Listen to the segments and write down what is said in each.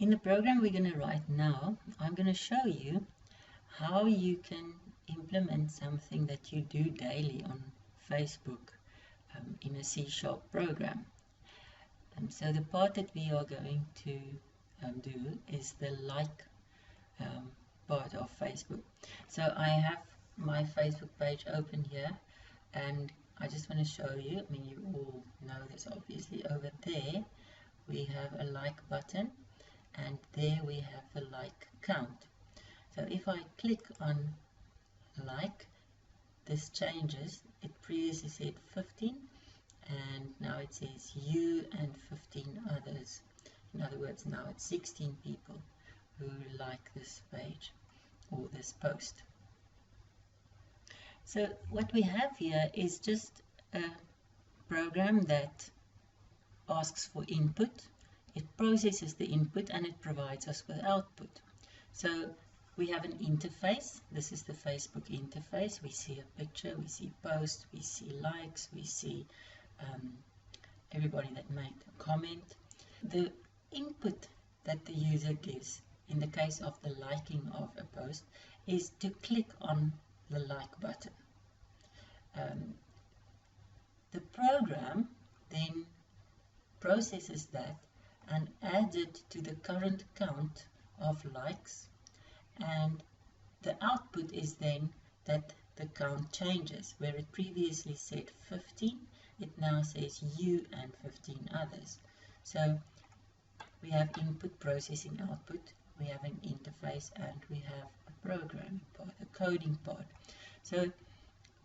In the program we're going to write now, I'm going to show you how you can implement something that you do daily on Facebook in a C# program. So the part that we are going to do is the like part of Facebook. So I have my Facebook page open here, and I just want to show you, I mean, you all know this obviously. Over there we have a like button, and there we have the like count. So if I click on like, this changes. It previously said 15, and now it says you and 15 others. In other words, now it's 16 people who like this page or this post. So what we have here is just a program that asks for input. It processes the input and it provides us with output. So we have an interface. This is the Facebook interface. We see a picture, we see posts, we see likes, we see everybody that made a comment. The input that the user gives in the case of the liking of a post is to click on the like button. The program then processes that and adds it to the current count of likes, and the output is then that the count changes. Where it previously said 15, it now says you and 15 others. So we have input, processing, output, we have an interface, and we have a programming part, a coding part. So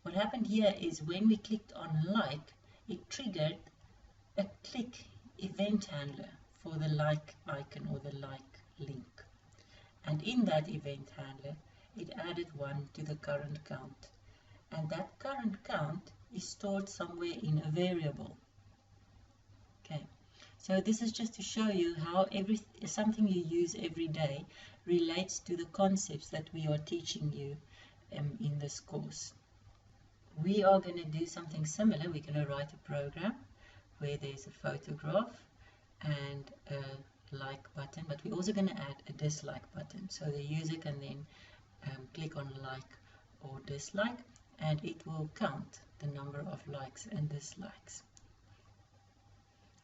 what happened here is when we clicked on like, it triggered a click event handler for the like icon or the like link. And in that event handler, it added 1 to the current count. And that current count is stored somewhere in a variable. Okay, so this is just to show you how something you use every day relates to the concepts that we are teaching you in this course. We are going to do something similar. We're going to write a program where there's a photograph and a like button, but we're also going to add a dislike button, so the user can then click on like or dislike, and it will count the number of likes and dislikes.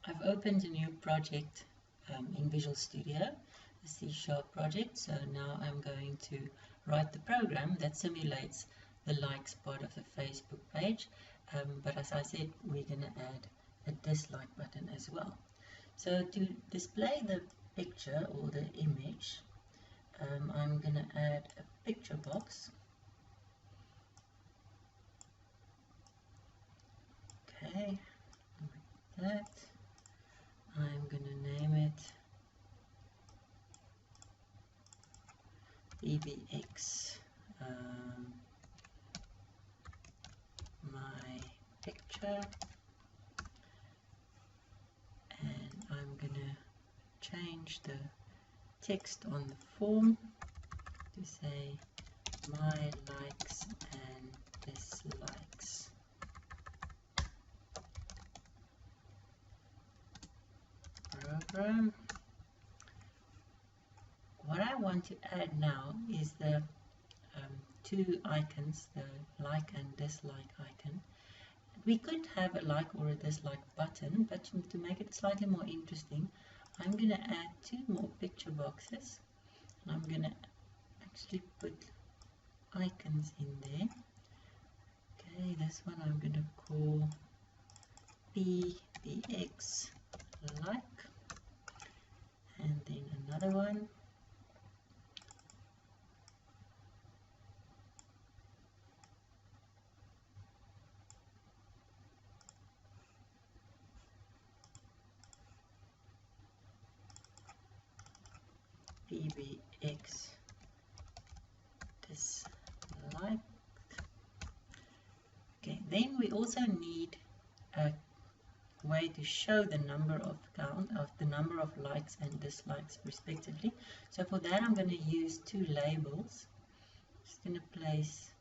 I've opened a new project in Visual Studio, the C# project, so now I'm going to write the program that simulates the likes part of the Facebook page, but as I said, we're going to add a dislike button as well. So to display the picture or the image, I'm going to add a picture box. Okay, like that. I'm going to name it BBX my picture, and I'm going to change the text on the form to say my likes and dislikes. Program. What I want to add now is the two icons, the like and dislike icon. We could have a like or a dislike button, but to make it slightly more interesting, I'm going to add 2 more picture boxes, and I'm going to actually put icons in there. Okay, this one I'm going to call BBX like, and then another one BBX dislike. Okay, then we also need a way to show the number of likes and dislikes respectively. So for that I'm going to use 2 labels. Just going to place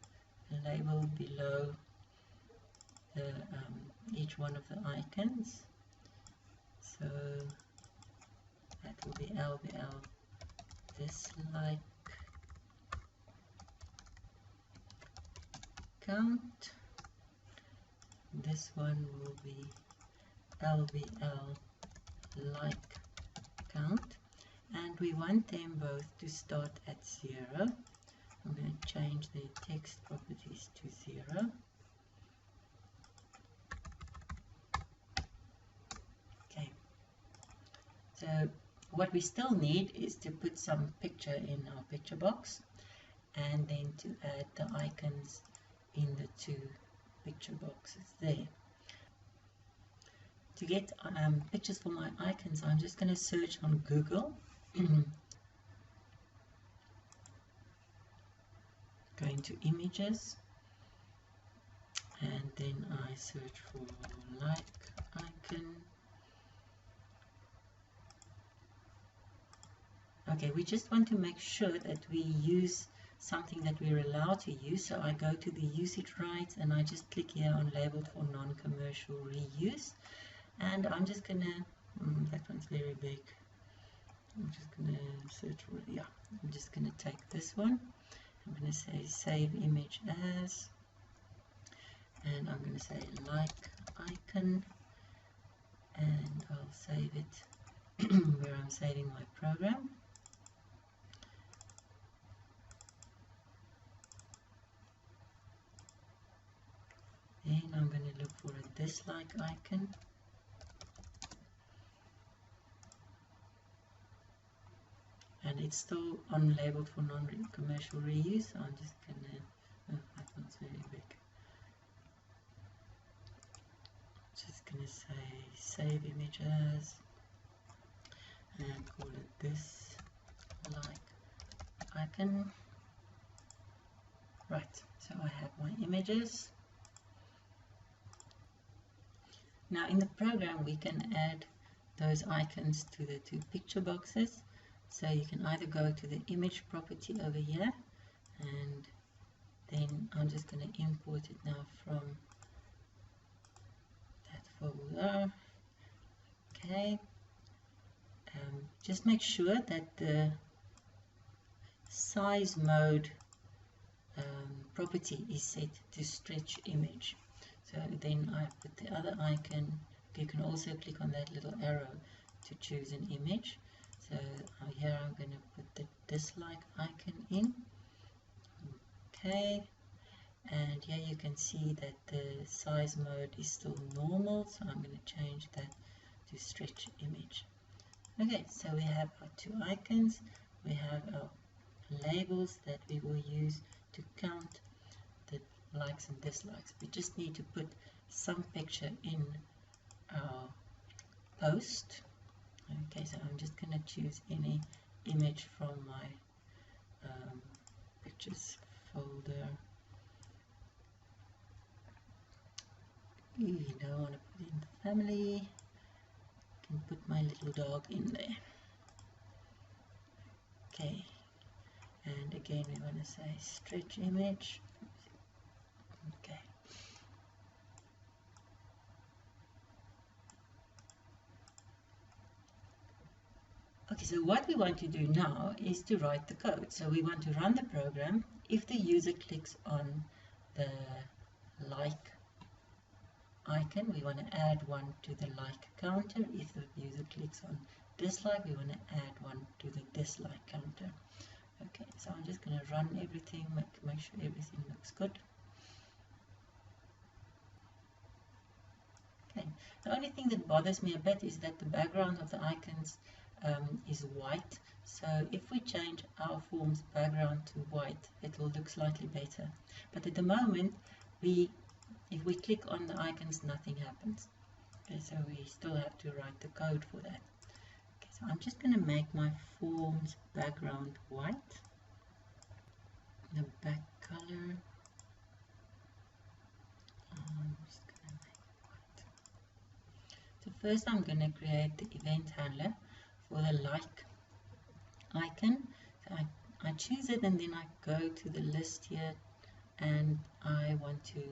a label below each one of the icons. So that will be LBL dislike count. This one will be LBL like count, and we want them both to start at 0. I'm going to change the text properties to 0. Okay, so what we still need is to put some picture in our picture box, and then to add the icons in the 2 picture boxes there. To get pictures for my icons, I'm just going to search on Google. Going to images, and then I search for like icon. Okay, we just want to make sure that we use something that we're allowed to use. So I go to the usage rights and I just click here on labeled for non-commercial reuse. And I'm just gonna, that one's very big. I'm just gonna search for it. Yeah, I'm just gonna take this one. I'm gonna say save image as, and I'm gonna say like icon, and I'll save it where I'm saving my program. Then I'm going to look for a dislike icon. And it's still unlabeled for non-commercial reuse. So I'm just going to, oh, that one's very big. Just going to say save image as, and call it this like icon. Right, so I have my images. Now in the program we can add those icons to the 2 picture boxes. So you can either go to the image property over here, and then I'm just going to import it now from that folder. Okay, just make sure that the size mode property is set to stretch image. So then I put the other icon. You can also click on that little arrow to choose an image. So here I'm going to put the dislike icon in. Okay, and here you can see that the size mode is still normal, so I'm going to change that to stretch image. Okay, so we have our 2 icons. We have our labels that we will use to count the likes and dislikes. We just need to put some picture in our post. Okay, so I'm just going to choose any image from my pictures folder. You don't want to put in the family. I can put my little dog in there. Okay, and again we want to say stretch image. Okay. Okay, so what we want to do now is to write the code. So we want to run the program. If the user clicks on the like icon, we want to add 1 to the like counter. If the user clicks on dislike, we want to add 1 to the dislike counter. Okay, so I'm just going to run everything, make sure everything looks good. Okay, the only thing that bothers me a bit is that the background of the icons is white. So if we change our form's background to white, it will look slightly better. But at the moment, if we click on the icons, nothing happens. Okay, so we still have to write the code for that. Okay, so I'm just going to make my form's background white. The back color, I'm just going to make it white. So first I'm going to create the event handler for the like icon. So I choose it, and then I go to the list here, and I want to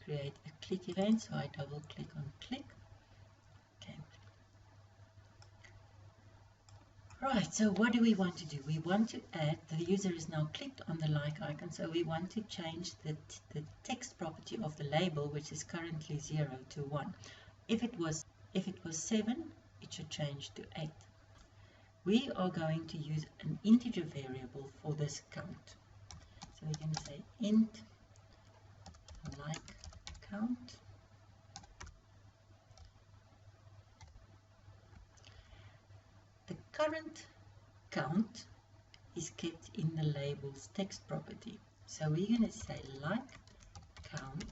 create a click event, so I double click on click. Okay. Right, so what do we want to do? We want to add, the user is now clicked on the like icon, so we want to change the text property of the label, which is currently 0 to 1. If it was 7, it should change to 8. We are going to use an integer variable for this count. So we're going to say int like count. The current count is kept in the label's text property. So we're going to say like count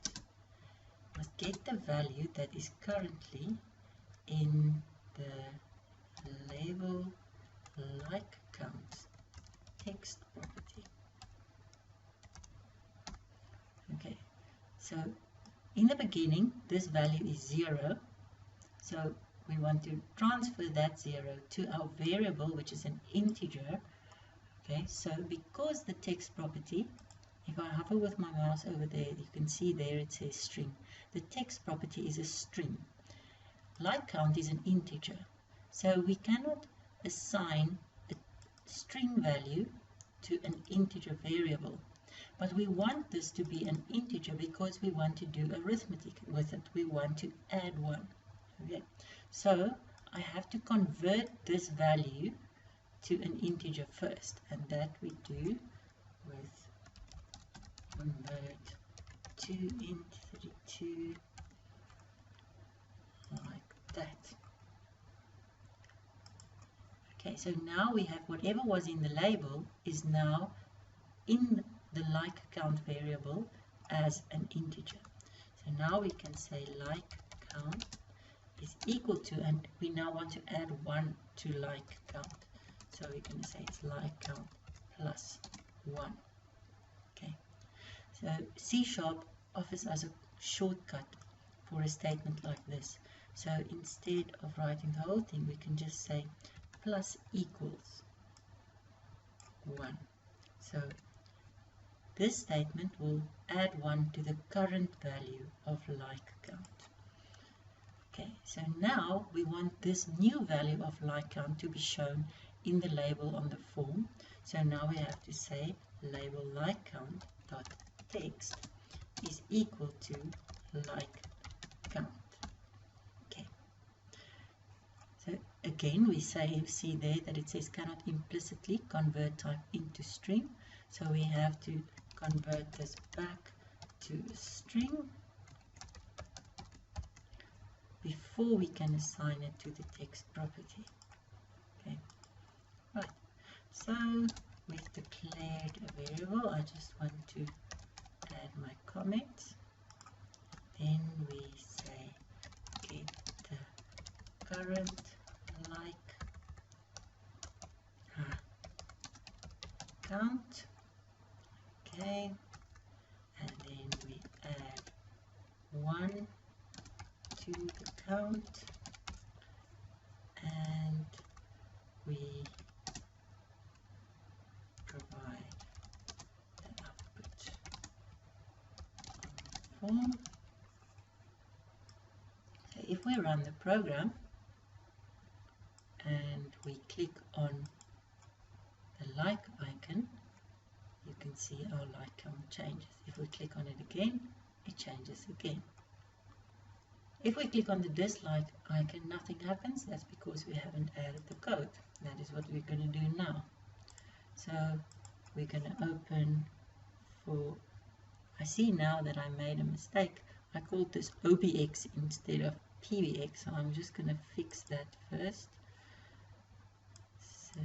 must get the value that is currently in the label like count text property. Okay, so in the beginning this value is 0, so we want to transfer that 0 to our variable, which is an integer. Okay, so because the text property, if I hover with my mouse over there, you can see there it says string. The text property is a string. Like count is an integer, so we cannot assign a string value to an integer variable. But we want this to be an integer because we want to do arithmetic with it. We want to add 1. Okay, so I have to convert this value to an integer first, and that we do with convert to int 32 like that. Okay, so now we have whatever was in the label is now in the like count variable as an integer. So now we can say like count is equal to, and we now want to add 1 to like count. So we're going to say it's like count plus 1. Okay. So C# offers us a shortcut for a statement like this. So instead of writing the whole thing, we can just say plus equals 1. So this statement will add 1 to the current value of like count. Okay, so now we want this new value of like count to be shown in the label on the form. So now we have to say label like count dot text is equal to like count. Okay. So again we see there that it says cannot implicitly convert type into string. So we have to convert this back to a string before we can assign it to the text property. Okay. Right. So we've declared a variable. I just want to add my comments. Then we say get the current like count. Okay, and then we add 1 to the count, and we provide the output on the form. So if we run the program and we click on the like icon, you can see our like count changes. If we click on it again, it changes again. If we click on the dislike icon, nothing happens. That's because we haven't added the code. That is what we're going to do now. So we're going to open for, I see now that I made a mistake. I called this OBX instead of PBX, so I'm just going to fix that first. So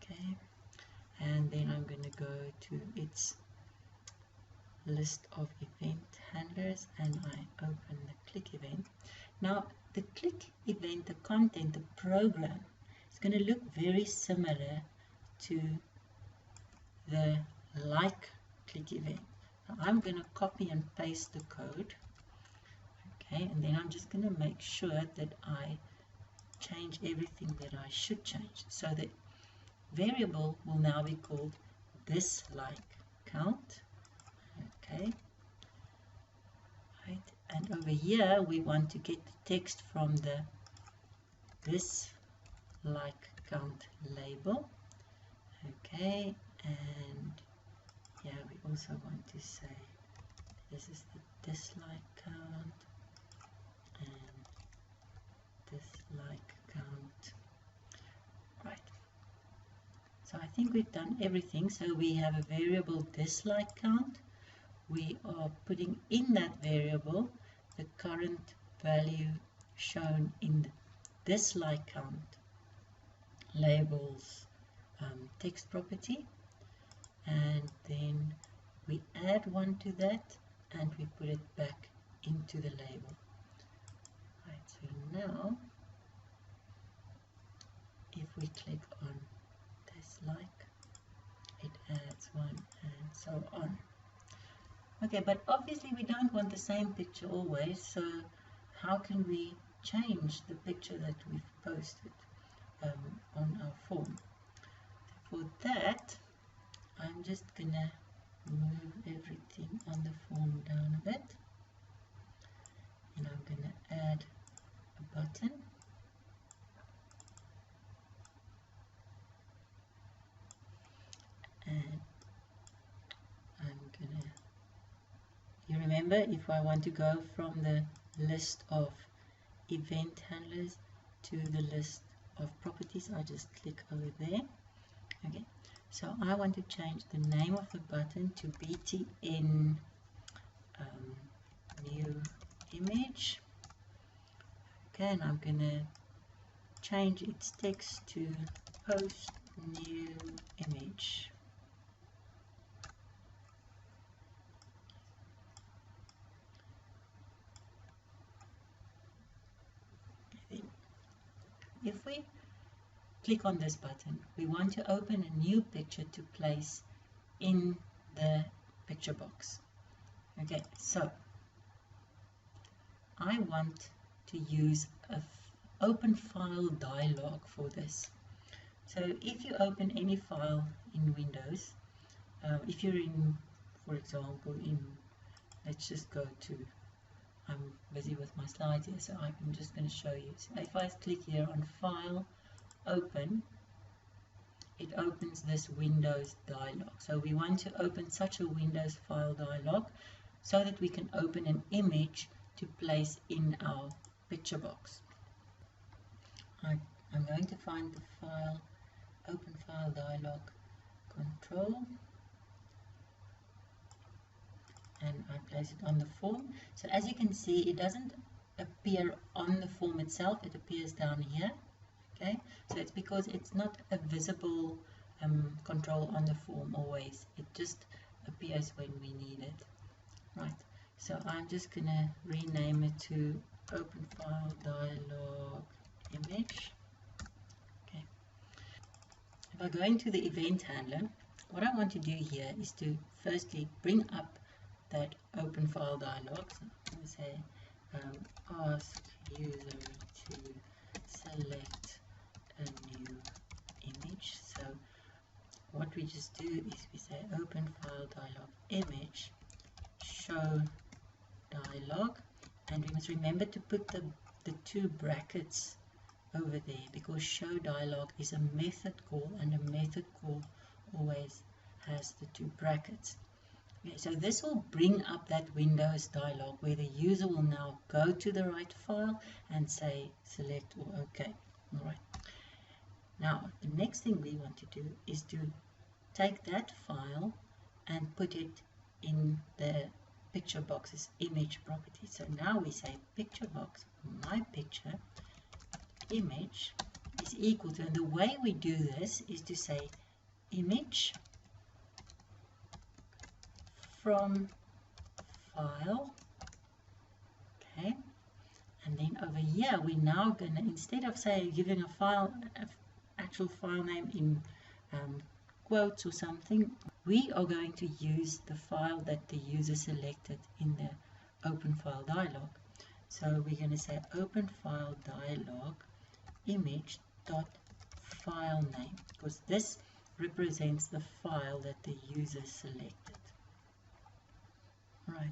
okay, and then I'm going to go to its list of event handlers and I open the click event. Now the click event, the content, the program is going to look very similar to the like click event. Now I'm going to copy and paste the code. Okay, and then I'm just going to make sure that I change everything that I should change. So the variable will now be called dislike count. Okay, right, and over here we want to get the text from the this like count label. Okay, and yeah, we also want to say this is the dislike count and dislike count. Right. So I think we've done everything. So we have a variable dislike count. We are putting in that variable the current value shown in the dislike count labels text property, and then we add one to that and we put it back into the label. Right, so now if we click on dislike, it adds one and so on. Okay, but obviously we don't want the same picture always, so how can we change the picture that we've posted on our form? For that, I'm just gonna move everything on the form down a bit, and I'm gonna add a button, and I'm gonna, you remember, if I want to go from the list of event handlers to the list of properties, I just click over there. Okay, so I want to change the name of the button to btn new image. Okay, and I'm gonna change its text to post new image. If we click on this button, we want to open a new picture to place in the picture box. Okay, so I want to use a open file dialog for this. So if you open any file in Windows, if you're in, for example, let's just go to, I'm busy with my slides here, so I'm just going to show you. So if I click here on File, Open, it opens this Windows dialog. So we want to open such a Windows file dialog so that we can open an image to place in our picture box. I'm going to find the file, Open File Dialog, Control, and I place it on the form. So as you can see, it doesn't appear on the form itself, it appears down here. Okay, so it's because it's not a visible control on the form always, it just appears when we need it. Right, so I'm just gonna rename it to Open File Dialog Image. Okay, if I go into the event handler, what I want to do here is to firstly bring up that open file dialog. So I'm going to say ask user to select a new image. So what we just do is we say open file dialog image show dialog, and we must remember to put the two brackets over there, because show dialog is a method call, and a method call always has the two brackets. Okay, so this will bring up that Windows dialog where the user will now go to the right file and say select or OK. Alright. Now the next thing we want to do is to take that file and put it in the picture box's image property. So now we say picture box, my picture image is equal to, and the way we do this is to say image from file. Okay, and then over here we're now gonna, instead of say giving a file, actual file name in quotes or something, we are going to use the file that the user selected in the open file dialog. So we're going to say open file dialog image dot file name, because this represents the file that the user selected. Right.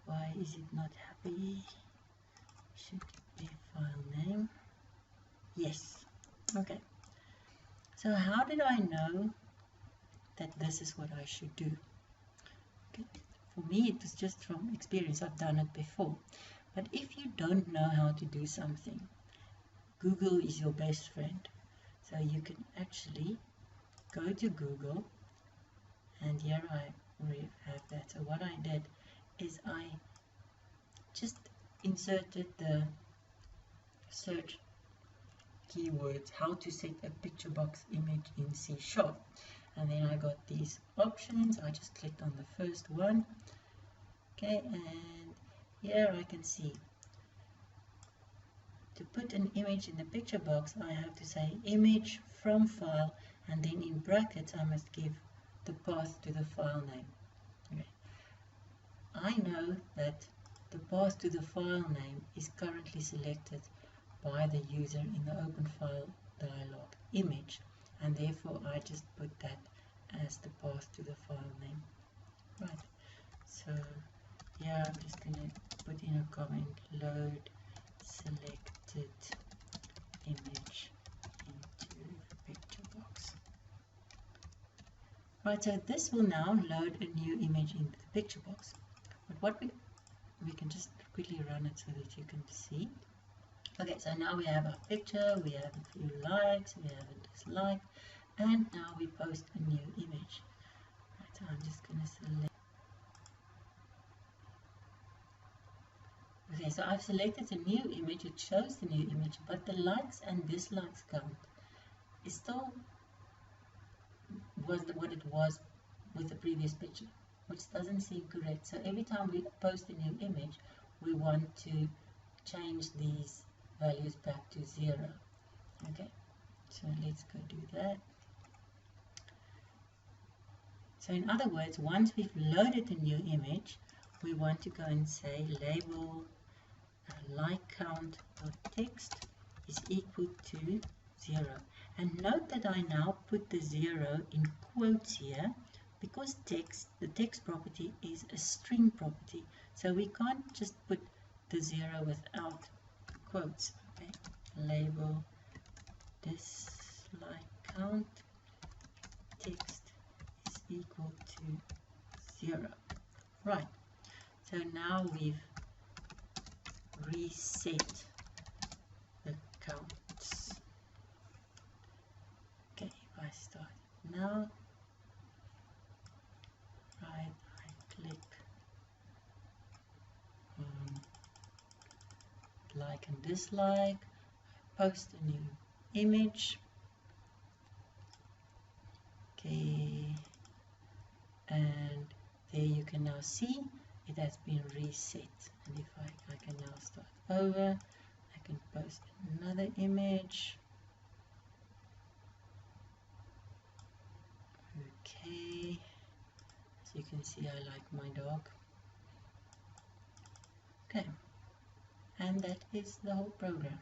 Why is it not happy? Should the file name. Yes. Okay. So how did I know that this is what I should do? Okay. For me, it was just from experience. I've done it before. But if you don't know how to do something, Google is your best friend. So you can actually go to Google, and here I have that. So what I did is I just inserted the search keywords, how to set a picture box image in C#. And then I got these options. I just clicked on the first one. Okay, and here I can see to put an image in the picture box, I have to say image from file, and then in brackets I must give the path to the file name. Okay. I know that the path to the file name is currently selected by the user in the open file dialog image, and therefore I just put that as the path to the file name. Right, so here I'm just going to put in a comment, load selected image into the picture box. Right, so this will now load a new image into the picture box. But what we can just quickly run it so that you can see. Okay, so now we have our picture, we have a few likes, we have a dislike, and now we post a new image. Right, so I'm just going to select. Okay, so I've selected a new image, it shows the new image, but the likes and dislikes count is still what it was with the previous picture, which doesn't seem correct. So every time we post a new image, we want to change these values back to 0. Okay, so let's go do that. So in other words, once we've loaded a new image, we want to go and say label like count text is equal to 0. And note that I now put the 0 in quotes here because the text property is a string property. So we can't just put the 0 without quotes. Okay, label dislike count text is equal to 0. Right, so now we've reset the counts. Okay, if I start now, right, I click on like and dislike, post a new image. Okay, and there you can now see it has been reset. And if I can now start over, I can post another image. Okay, as you can see, I like my dog. Okay, and that is the whole program.